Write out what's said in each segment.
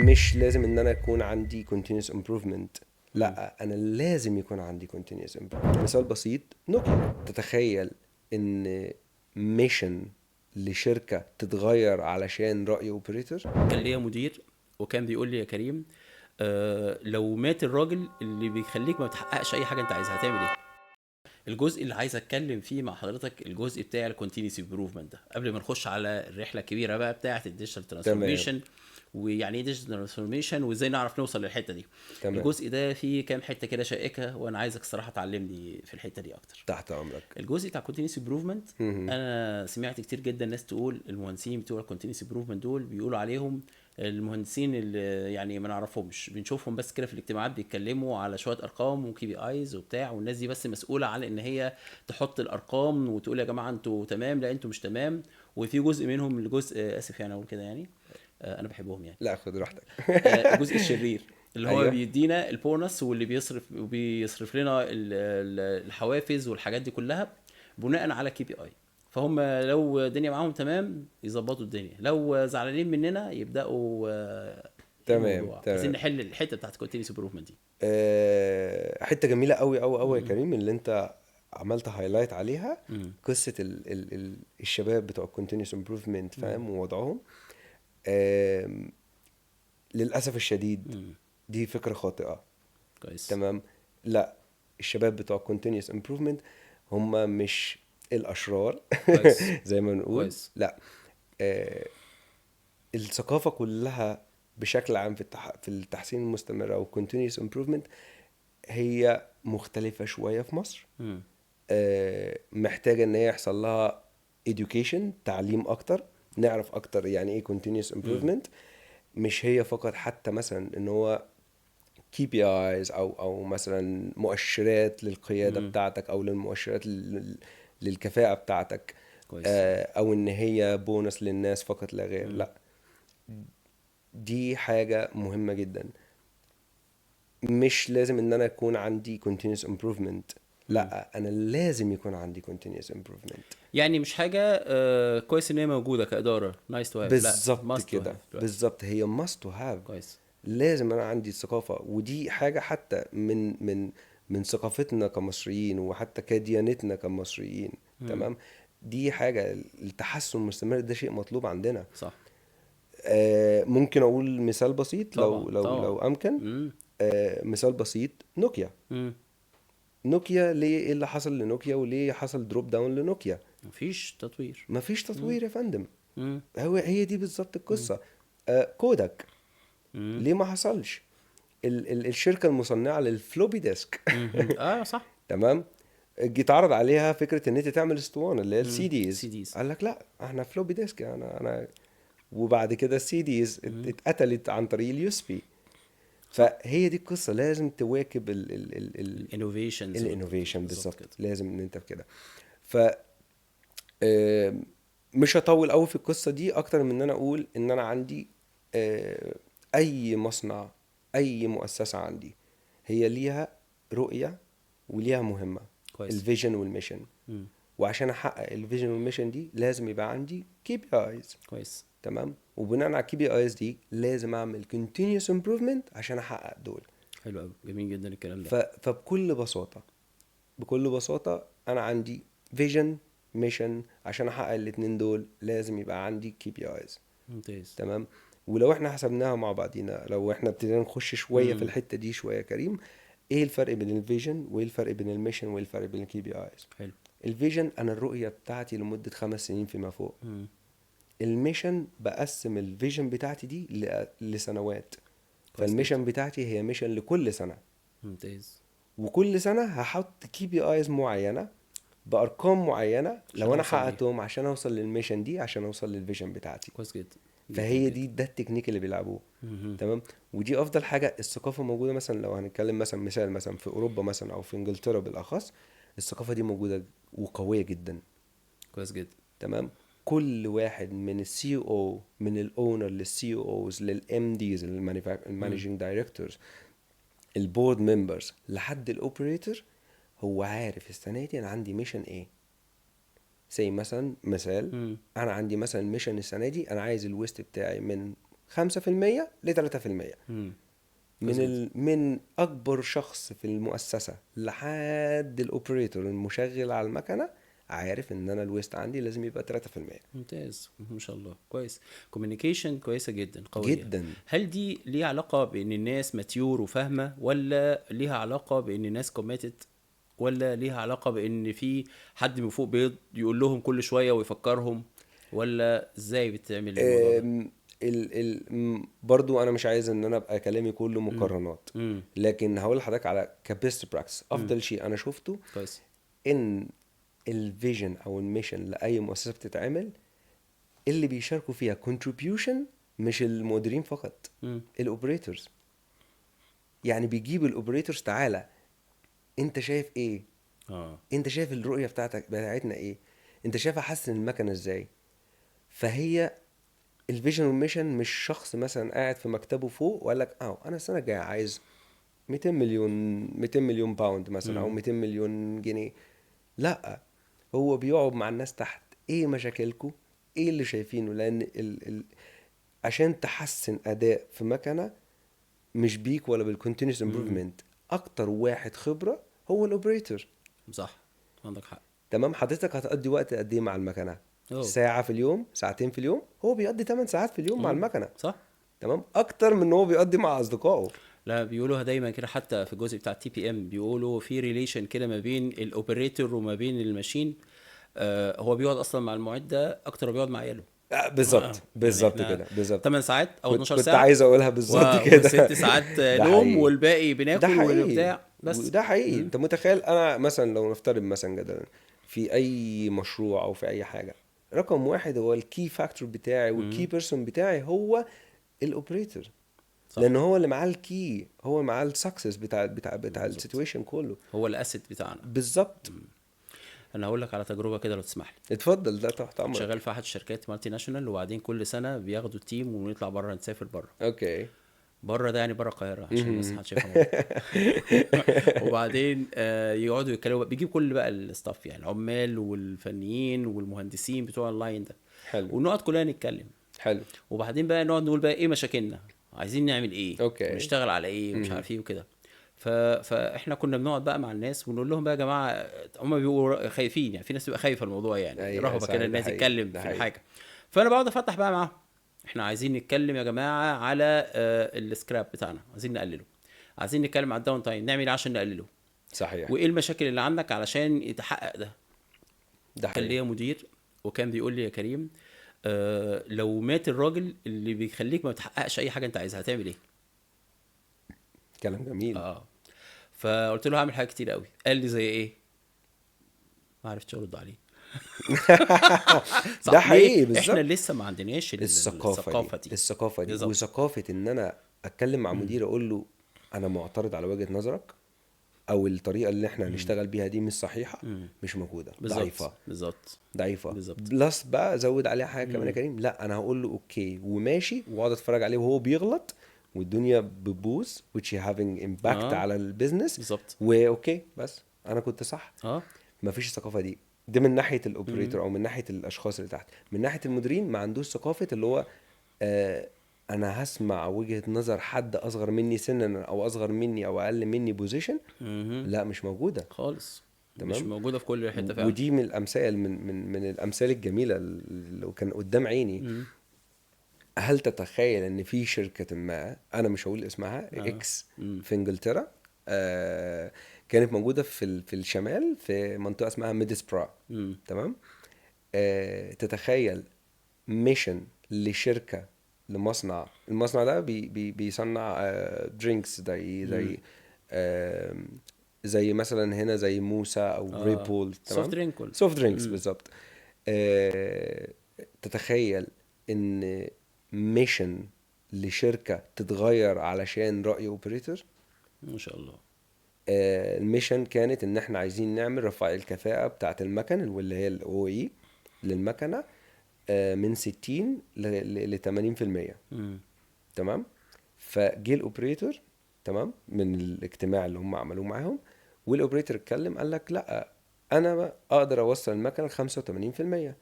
مش لازم ان انا يكون عندي continuous improvement. لا، انا لازم يكون عندي continuous improvement. مثال بسيط، نوكيا. تتخيل ان ميشن لشركة تتغير علشان رأي اوبريتور؟ كان ليا مدير وكان بيقول لي يا كريم، لو مات الراجل اللي بيخليك ما بتحققش اي حاجه انت عايزها هتعمل ايه؟ الجزء اللي عايز اتكلم فيه مع حضرتك الجزء بتاع الكونتينيوس امبروفمنت ده، قبل ما نخش على الرحله الكبيره بقى بتاعه الديجيتال تمام. ترانسفورميشن، ويعني ايه ديجيتال ترانسفورميشن وازاي نعرف نوصل للحته دي. تمام. الجزء ده فيه كام حته كده شائكه، وانا عايزك الصراحه تعلمني في الحته دي اكتر. تحت امرك. الجزء بتاع كونتينيوس امبروفمنت، مهم. انا سمعت كتير جدا ناس تقول المهندسين بتوع الكونتينيوس امبروفمنت دول بيقولوا عليهم المهندسين اللي يعني ما نعرفهمش، بنشوفهم بس كده في الاجتماعات بيتكلموا على شويه ارقام وكي بي ايز وبتاع، والناس دي بس مسؤوله على ان هي تحط الارقام وتقول يا جماعه انتوا تمام، لا انتوا مش تمام. وفي جزء منهم، الجزء اسف يعني اقول كده يعني، انا بحبهم يعني، لا، خد راحتك. الجزء الشرير اللي هو ايوه. بيدينا البونص واللي بيصرف لنا الحوافز والحاجات دي كلها بناء على كي بي اي. فهم لو الدنيا معاهم تمام يظبطوا الدنيا، لو زعلانين مننا يبداوا ايه تمام. الموضوع، عايزين تمام. نحل الحته بتاعت كونتينيوس امبروفمنت دي. حته جميله قوي قوي قوي يا م- كريم اللي انت عملت هايلايت عليها. م- قصه الشباب بتوع continuous improvement، م- فاهم، ووضعهم. آم، للاسف الشديد م. دي فكره خاطئه. كويس. تمام. لا، الشباب بتوع continuous improvement هم مش الاشرار. كويس. زي ما نقول، كويس. لا. آه، الثقافه كلها بشكل عام في التحسين المستمر او continuous improvement هي مختلفة شوية في مصر. م- محتاجة ان هي يحصل لها education، تعليم اكتر، نعرف اكتر يعني ايه continuous م- improvement. مش هي فقط حتى مثلا ان هو KPIs او مثلا مؤشرات للقيادة م. بتاعتك او للمؤشرات للكفاءة بتاعتك. كويس. او ان هي بونص للناس فقط لا غير. م- لا، دي حاجة مهمة جدا. مش لازم ان انا يكون عندي continuous improvement. م. لا، انا لازم يكون عندي continuous improvement. يعني مش حاجه كويس ان هي موجوده كاداره نايس تو هاف، لا بالظبط ماست تو كده، هاف دلوقتي. بالظبط، هي must to have. كويس. لازم انا عندي الثقافة، ودي حاجة حتى من ثقافتنا كمصريين، وحتى كديانتنا كمصريين. مم. تمام. دي حاجة، التحسن المستمر ده شيء مطلوب عندنا. صح. ممكن اقول مثال بسيط طبعا لو طبعا. امكن. مم. مثال بسيط، نوكيا. مم. نوكيا ليه؟ ايه اللي حصل لنوكيا وليه حصل دروب داون لنوكيا؟ مفيش تطوير. مفيش مم. تطوير يا فندم. مم. هي دي بالظبط مم. القصة. كوداك مم. ليه ما حصلش؟ الشركة المصنعة للفلوبي ديسك. مم. اه صح. تمام. جه اتعرض عليها فكرة ان انت تعمل اسطوانة اللي هي السي مم. سي ديز. ديز. قال لك لا، احنا فلوبي ديسك. انا وبعد كده السي ديز مم. اتقتلت عن طريق اليو اس بي. صح. فهي دي القصة، لازم تواكب الانوفيشنز الانوفيشن. بالظبط بالظبط، كده. لازم ان انت في كده. ف مش هطول قوي في القصة دي اكتر من ان انا اقول ان انا عندي آه، اي مصنع، اي مؤسسة عندي هي ليها رؤية وليها مهمة، كويس. الفيجن والميشن. مم. وعشان احقق الفيجن والميشن دي لازم يبقى عندي كي بي ايز. كويس. تمام. وبناء على الكي بي ايز دي لازم اعمل continuous improvement عشان احقق دول. حلو قوي، جميل جدا الكلام ده. فبكل بساطة، بكل بساطة أنا عندي فيجن ميشن. عشان أحقق الاتنين دول لازم يبقى عندي كي بي ايز. ممتاز. تمام. ولو احنا حسبناها مع بعضينا، لو احنا ابتدينا نخش شوية في مم. الحتة دي شوية يا كريم، ايه الفرق بين الفيجن وايه الفرق بين الميشن وايه الفرق بين الكي بي ايز؟ حلو. الفيجن انا الرؤية بتاعتي لمدة 5 سنين فيما فوق. مم. الميشن بقسم الفيجن بتاعتي دي لسنوات. كويس جدا. فالميشن بتاعتي هي ميشن لكل سنة. ممتاز. وكل سنة هحط كي بي ايز معينة بأرقام معينة عشان لو أنا اوصل ليه. حققتهم عشان أوصل للميشن دي، عشان أوصل للفيجن بتاعتي. كويس جدا جدا فهي جدا. دي، ده التكنيك اللي بيلعبوه. مم. تمام. ودي أفضل حاجة. الثقافة موجودة مثلا، لو هنتكلم مثلا مثال مثلا في أوروبا مثلا أو في إنجلترا بالأخص، الثقافة دي موجودة وقوية جدا. كويس جدا. تمام. كل واحد من السي او، من الاونر للسي اوز للام ديز مم. المانجنج دايركتورز، البورد ممبرز لحد الاوبريتور، هو عارف السنه دي انا عندي ميشن ايه. زي مثلا مثال، مم. انا عندي مثلا ميشن السنه دي، انا عايز الويست بتاعي من 5% ل 3%. مم. من اكبر شخص في المؤسسه لحد الاوبريتور المشغل على المكنه عارف ان انا الويست عندي لازم يبقى 3%. ممتاز ما شاء الله كويس. كوميونيكيشن كويسه جدا قويه. جدا. هل دي ليها علاقه بان الناس ماتيور وفاهمه، ولا ليها علاقه بان الناس كوميتد، ولا ليها علاقه بان في حد من فوق يقول لهم كل شويه ويفكرهم، ولا ازاي بتعمل الموضوع ده؟ برضو انا مش عايز ان انا ابقى كلامي كله مقارنات، امم لكن هقول لحضرتك على كبيست براكتس. مم. افضل شيء انا شفته كويس. ان الفيجن او الميشن لاي مؤسسه بتتعمل اللي بيشاركوا فيها contribution مش المديرين فقط، مم. الاوبريتورز. يعني بيجيب الاوبريتورز، تعالى انت شايف ايه، انت شايف الرؤيه بتاعتنا ايه، انت شايف احسن المكنه ازاي. فهي الفيجن والميشن مش شخص مثلا قاعد في مكتبه فوق وقال لك انا السنه الجايه عايز 200 مليون باوند مثلا او مم. 200 مليون جنيه. لا، هو بيقعد مع الناس تحت، ايه مشاكلكم، ايه اللي شايفينه. لان عشان تحسن اداء في مكنه مش بيك ولا بالكونتينوس امبروفمنت، اكتر واحد خبره هو الاوبريتور. صح عندك حق. تمام. حضرتك هتقضي وقت قد ايه مع المكنه؟ أوه. ساعه في اليوم، ساعتين في اليوم. هو بيقضي 8 ساعات في اليوم مع المكنه. صح. تمام، اكتر من ان هو بيقضي مع اصدقائه. لا بيقولوها دايما كده، حتى في الجزء بتاع التي بي ام بيقولوا في ريليشن كده ما بين الاوبريتور وما بين الماشين. هو بيقعد اصلا مع المعده اكتر ما بيقعد مع عياله. بالظبط، يعني بالظبط احنا كده، بالظبط. 8 ساعات او 12 كنت ساعه عايز اقولها بالظبط كده. وست ساعات ده نوم، حقيقي، والباقي ده بناكل حقيقي، وبتاع بس. وده حقيقي. انت متخيل انا مثلا لو نفترض مثلا جدلا في اي مشروع او في اي حاجه، رقم واحد هو الكي فاكتور بتاعي والكي بيرسون بتاعي هو الاوبريتور. صح. لان هو اللي معاه الكي، هو معاه السكسس بتاع بالظبط. السيتويشن كله. هو الاسيت بتاعنا. بالظبط. انا هقول لك على تجربه كده لو تسمح لي. اتفضل، ده تحت كنت امرك. شغال في احد الشركات مالتي ناشونال، وبعدين كل سنه بياخدوا التيم ونطلع بره، نسافر بره. اوكي. بره ده يعني بره القاهره عشان بس مهم. محدش يفهم غلط. وبعدين يقعدوا يتكلموا، بيجيب كل بقى الستاف يعني العمال والفنيين والمهندسين بتوع اللاين ده، حلو، ونقعد كلنا نتكلم. حلو. وبعدين بقى نقعد نقول بقى ايه مشاكلنا، عايزين نعمل ايه، اوكي. ونشتغل على ايه، ومش مهم. عارف ايه وكده. فاحنا كنا بنقعد بقى مع الناس ونقول لهم بقى يا جماعه، هم بيبقوا خايفين يعني، في ناس بتبقى خايفه الموضوع يعني، ايوه رهبه كده صحيح، ده الناس حقيقي، تتكلم ده في حقيقي. الحاجه. فانا بقعد افتح بقى معاهم، احنا عايزين نتكلم يا جماعه على السكراب بتاعنا، عايزين نقلله. عايزين نتكلم على الداون تايم، نعمل ايه عشان نقلله، صحيح، وايه المشاكل اللي عندك علشان يتحقق ده. ده كان حقيقي. ليا مدير وكان بيقول لي يا كريم، لو مات الراجل اللي بيخليك ما بتحققش اي حاجه انت عايزها، هتعمل ايه؟ كلام جميل. فقلت له هعمل حاجات كتير قوي. قال لي زي ايه؟ ما عرفتش ارد عليه. ده صح. ليه حقيقي، احنا بالظبط. لسه ما عندناش الثقافة دي، الثقافة دي، بالظبط. وثقافة ان انا اتكلم مع مدير اقول له انا معترض على وجهة نظرك، او الطريقة اللي احنا هنشتغل بيها دي مش صحيحة، مش موجودة، ضعيفة، بالظبط ضعيفة. بالظبط. بلس بقى زود عليها حاجة كمان يا كريم، لا انا هقول له اوكي وماشي، واقعد اتفرج عليه وهو بيغلط والدنيا بتبوظ which having impact اه على البيزنس، بالظبط. واوكي بس انا كنت صح. اه مفيش الثقافه دي. ده من ناحيه الاوبريتور او من ناحيه الاشخاص اللي تحت. من ناحيه المديرين ما عندوش ثقافه اللي هو انا هسمع وجهه نظر حد اصغر مني سنا او اصغر مني او اقل مني بوزيشن. لا، مش موجوده خالص. مش تمام. موجوده في كل حته فعلا. ودي من الامثال، من الامثال الجميله اللي كان قدام عيني. هل تتخيل ان في شركه ما، انا مش هقول اسمها، اكس، في انجلترا، كانت موجوده في الشمال في منطقه اسمها ميدسبرا. تمام. تتخيل ميشن لشركه، لمصنع، المصنع ده بيصنع درينكس زي مثلا هنا زي موسى او ريد بول. سوفت تمام، درينك. سوفت درينكس بالظبط. تتخيل ان ميشن لشركة تتغير علشان رأي اوبريتور. ما شاء الله. الميشن كانت ان احنا عايزين نعمل رفع الكفاءة بتاعة المكن واللي هي الاو اي للمكنة من 60 ل 80%. تمام. فجي الاوبريتور، تمام، من الاجتماع اللي هم عملوه معاهم، والاوبريتور اتكلم قال لك لا، انا اقدر اوصل المكنه ل 85%.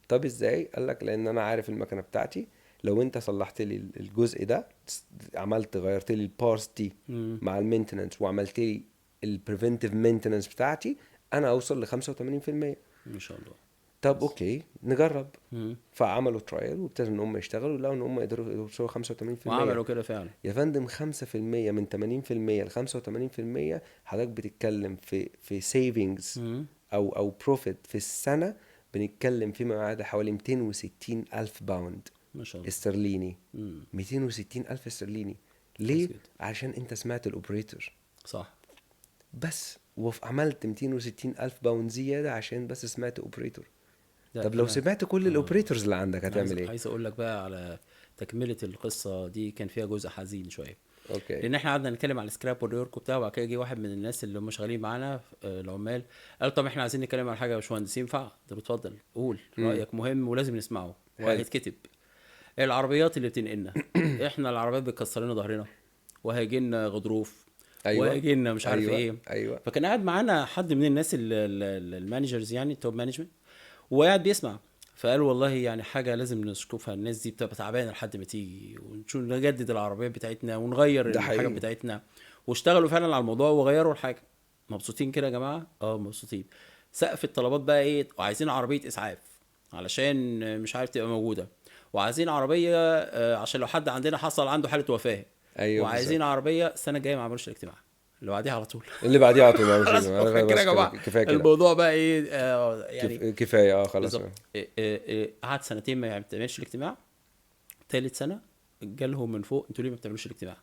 طب ازاي؟ قال لك لان انا عارف المكنه بتاعتي لو انت صلحت لي الجزء ده، غيرت لي البارس دي مع المينتننس، وعملت لي البريفنتيف مينتننس بتاعتي، انا اوصل ل 85%. ما شاء الله. طب اوكي نجرب. فعملوا ترايل وابتدوا ان هم يشتغلوا، لقوا ان هم يقدروا يوصلوا 85%. وعملوا كده فعلا. يا فندم 5% من 80% ل 85%، حضرتك بتتكلم في سيفنجز او بروفيت في السنه، بنتكلم فيما يعادل حوالي 260 الف باوند ما شاء الله استرليني. 260 الف استرليني. ليه؟ عشان انت سمعت الاوبريتور. صح. بس وعملت 260 الف باوند زياده عشان بس سمعت اوبريتور. طب لو سمعت كل الاوبريتورز اللي عندك هتعمل ايه؟ عايز اقول لك بقى على تكمله القصه دي، كان فيها جزء حزين شويه. اوكي. لان احنا قعدنا نتكلم على السكراب والريورك وبتاع، وبعد كده جه واحد من الناس اللي هم شغالين معانا العمال، قال طب احنا عايزين نتكلم على حاجه يا باشمهندس، ينفع؟ قلت له اتفضل قول رايك، مهم ولازم نسمعه وهيتكتب. العربيات اللي بتنقلنا احنا العربيات بتكسر لنا ظهرنا، وهيجي لنا غضروف، أيوة. وهيجي لنا مش عارف أيوة. ايه. ايوه. فكان قاعد معانا حد من الناس المانجرز يعني التوب مانجمنت، وقاعد بيسمع. فقال والله يعني حاجه لازم نشوفها، الناس دي بتبقى تعبانه لحد ما تيجي، ونشوف نجدد العربيات بتاعتنا ونغير الحاجات بتاعتنا. واشتغلوا فعلا على الموضوع وغيروا الحاجه. مبسوطين كده يا جماعه؟ مبسوطين. سقف الطلبات بقى ايه؟ وعايزين عربيه اسعاف علشان مش عارف تبقى موجوده، وعايزين عربيه عشان لو حد عندنا حصل عنده حاله وفاه. أيوة. وعايزين عربيه السنه الجايه. ما عملوش الاجتماع اللي بعديها على طول. اللي بعديها على طول. خلاص كده يا جماعه، كفايه كده. الموضوع بقى ايه يعني كفايه. خلاص. قعد سنتين ما بتعملش الاجتماع. ثالث سنه جالهم من فوق انتوا ليه ما بتعملوش الاجتماع؟